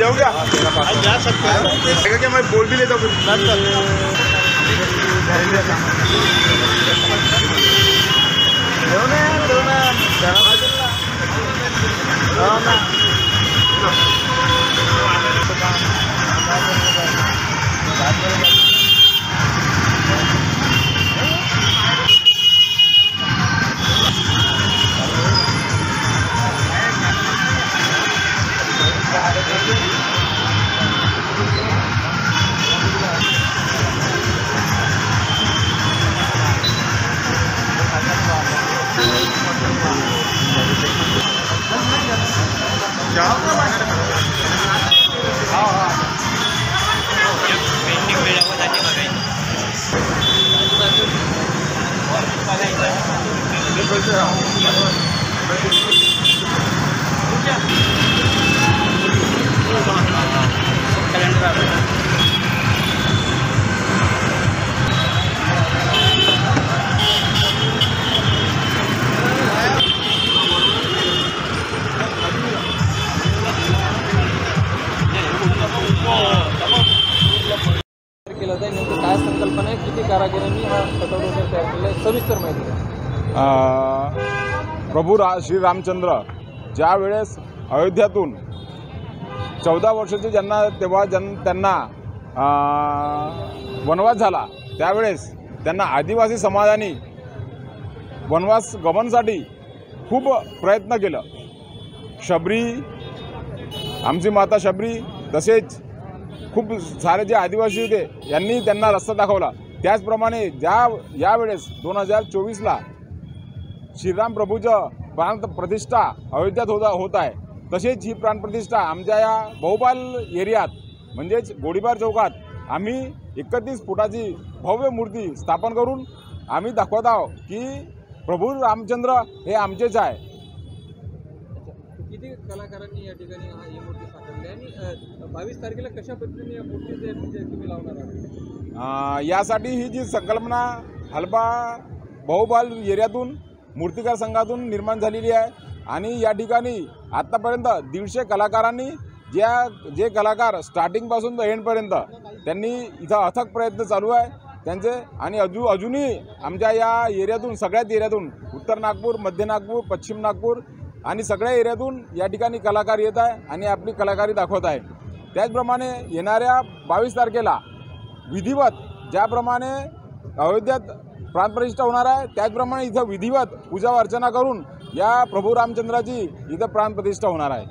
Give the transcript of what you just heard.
हो गया जा सकते हैं क्या? मैं बोल भी लेता हूँ काय संकल्पना आहे, किती कारागिरांनी हा कटआउट वगैरे तयार केला आहे, सविस्तर माहिती द्या। प्रभू श्री रामचंद्र ज्या वेळेस अयोध्यातून 14 वर्षाचे तेव्हा त्यांना वनवास झाला, त्यावेळेस त्यांना आदिवासी समाजाने वनवास गमनसाठी खूप प्रयत्न केलं। शबरी, आमची माता शबरी, तसेच खूप सारे जे आदिवासी होते यांनी त्यांना रस्ता दाखवला। त्याचप्रमाणे यावेळेस 2024ला श्रीराम प्रभूचं प्राणप्रतिष्ठा अयोध्यात होत आहे। तसेच ही प्राणप्रतिष्ठा आमच्या या बहुपाल एरियात म्हणजेच गोळीबार चौकात आम्ही 31 फुटाची भव्य मूर्ती स्थापन करून आम्ही दाखवत आहोत की प्रभू रामचंद्र हे आमचेच आहे। किती कलाकारांनी या ठिकाणी ही मूर्ती साकारली आणि 22 तारखेला कशा पद्धतीने या मूर्तीचे तुम्ही लावणार आहात? यासाठी ही जी संकल्पना हलबा बहुपाल एरियातून मूर्तिकार संघातून निर्माण झालेली आहे आणि या ठिकाणी आतापर्यंत 150 कलाकारांनी जे कलाकार स्टार्टिंगपासून तर एंडपर्यंत त्यांनी इथं अथक प्रयत्न चालू आहे त्यांचे। आणि अजूनही आमच्या या एरियातून, सगळ्याच एरियातून, उत्तर नागपूर, मध्य नागपूर, पश्चिम नागपूर आणि सगळ्या एरियातून या ठिकाणी कलाकार येत आहे आणि आपली कलाकारी दाखवत आहे। त्याचप्रमाणे येणाऱ्या 22 तारखेला विधिवत ज्याप्रमाणे अयोध्यात प्राणप्रतिष्ठा होणार आहे त्याचप्रमाणे इथं विधिवत पूजा अर्चना करून या प्रभू रामचंद्राची इथं प्राणप्रतिष्ठा होणार आहे।